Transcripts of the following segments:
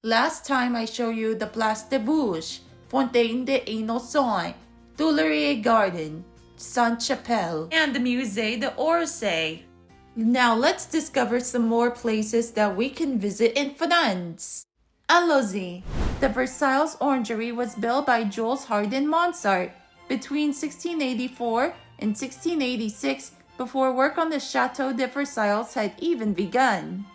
Last time I showed you the Place de Vosges, Fontaine des Innocents, Tuileries Garden, Sainte-Chapelle, and the Musée d'Orsay. Now let's discover some more places that we can visit in France. Allons-y! The Versailles Orangery was built by Jules Hardin Monsart between 1684 and 1686 before work on the Château de Versailles had even begun.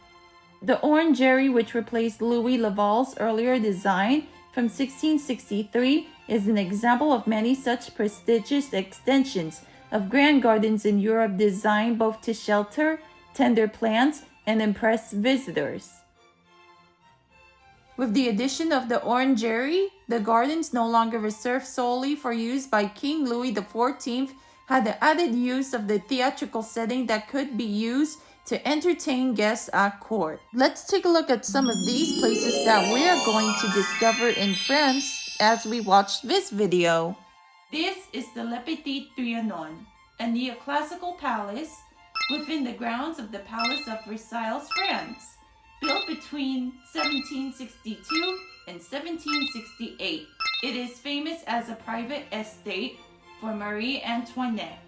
The orangery, which replaced Louis Laval's earlier design from 1663, is an example of many such prestigious extensions of grand gardens in Europe designed both to shelter tender plants and impress visitors. With the addition of the orangery, the gardens no longer reserved solely for use by King Louis XIV had the added use of the theatrical setting that could be used to entertain guests at court. Let's take a look at some of these places that we are going to discover in France as we watch this video. This is the Le Petit Trianon, a neoclassical palace within the grounds of the Palace of Versailles, France, built between 1762 and 1768. It is famous as a private estate for Marie Antoinette,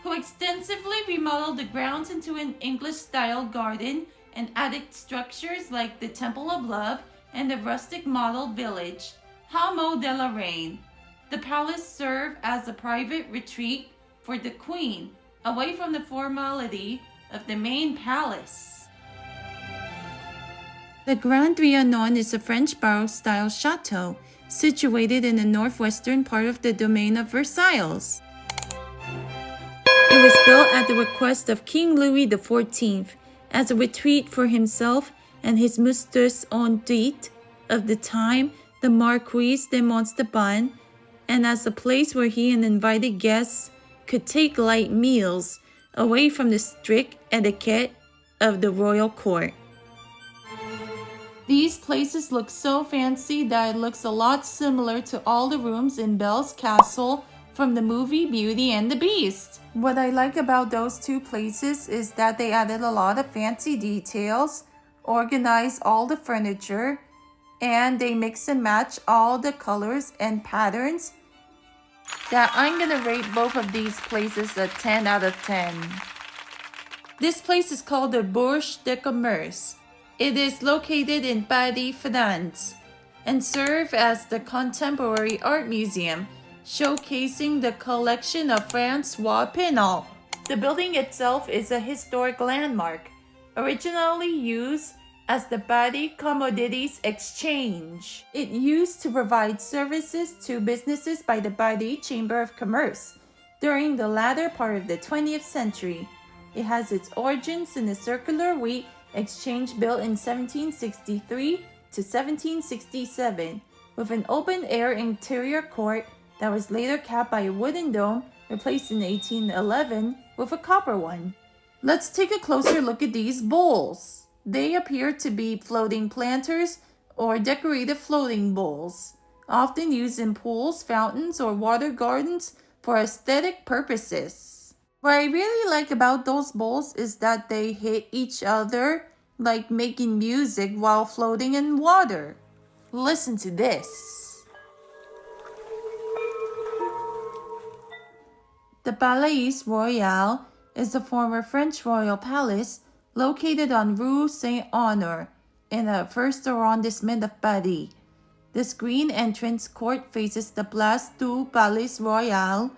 who extensively remodeled the grounds into an English-style garden and added structures like the Temple of Love and the rustic model village, Hameau de la Reine. The palace served as a private retreat for the queen, away from the formality of the main palace. The Grand Trianon is a French Baroque-style chateau situated in the northwestern part of the domain of Versailles. It was built at the request of King Louis XIV as a retreat for himself and his mistress en titre of the time, the Marquise de Montauban, and as a place where he and invited guests could take light meals away from the strict etiquette of the royal court. These places look so fancy that it looks a lot similar to all the rooms in Belle's Castle from the movie Beauty and the Beast. What I like about those two places is that they added a lot of fancy details, organized all the furniture, and they mix and match all the colors and patterns that I'm gonna rate both of these places a 10 out of 10. This place is called the Bourse de Commerce. It is located in Paris, France, and serves as the contemporary art museum, showcasing the collection of Francois Pinal. The building itself is a historic landmark, originally used as the Paris Commodities Exchange. It used to provide services to businesses by the Paris Chamber of Commerce during the latter part of the 20th century. It has its origins in a circular wheat exchange built in 1763 to 1767, with an open-air interior court that was later capped by a wooden dome replaced in 1811 with a copper one. Let's take a closer look at these bowls. They appear to be floating planters or decorative floating bowls, often used in pools, fountains, or water gardens for aesthetic purposes. What I really like about those bowls is that they hit each other like making music while floating in water. Listen to this. The palais-royal is a former French royal palace located on Rue Saint-Honore in the first arrondissement of Paris. This green entrance court faces the Place du Palais-Royal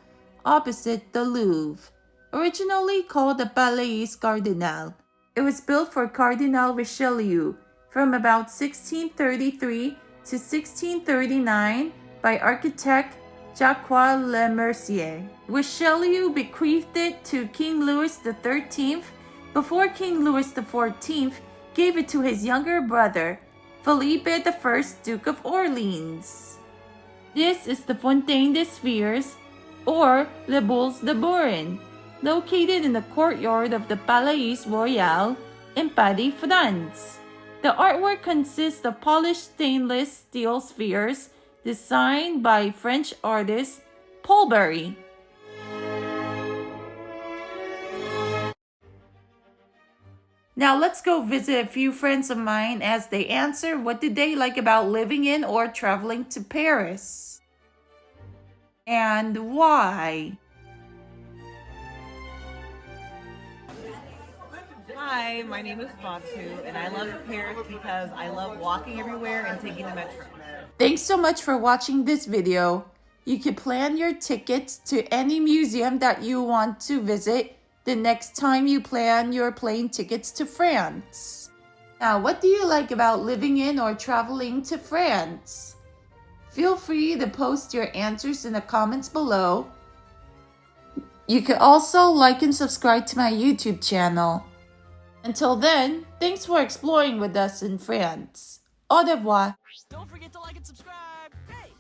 opposite the Louvre. Originally called the Palais Cardinal, it was built for Cardinal Richelieu from about 1633 to 1639 by architect Jacques Lemercier. Richelieu bequeathed it to King Louis XIII before King Louis XIV gave it to his younger brother, Philippe I, Duke of Orleans. This is the Fontaine des Spheres, or Les Boules de Burin, located in the courtyard of the Palais-Royal in Paris, France. The artwork consists of polished stainless steel spheres designed by French artist Polbury. Now let's go visit a few friends of mine as they answer what did they like about living in or traveling to Paris. And why? Hi, my name is Batu, and I love Paris because I love walking everywhere and taking the metro. Thanks so much for watching this video. You can plan your tickets to any museum that you want to visit the next time you plan your plane tickets to France. Now, what do you like about living in or traveling to France? Feel free to post your answers in the comments below. You can also like and subscribe to my YouTube channel. Until then, thanks for exploring with us in France. Au revoir. Don't forget to like and subscribe. Hey!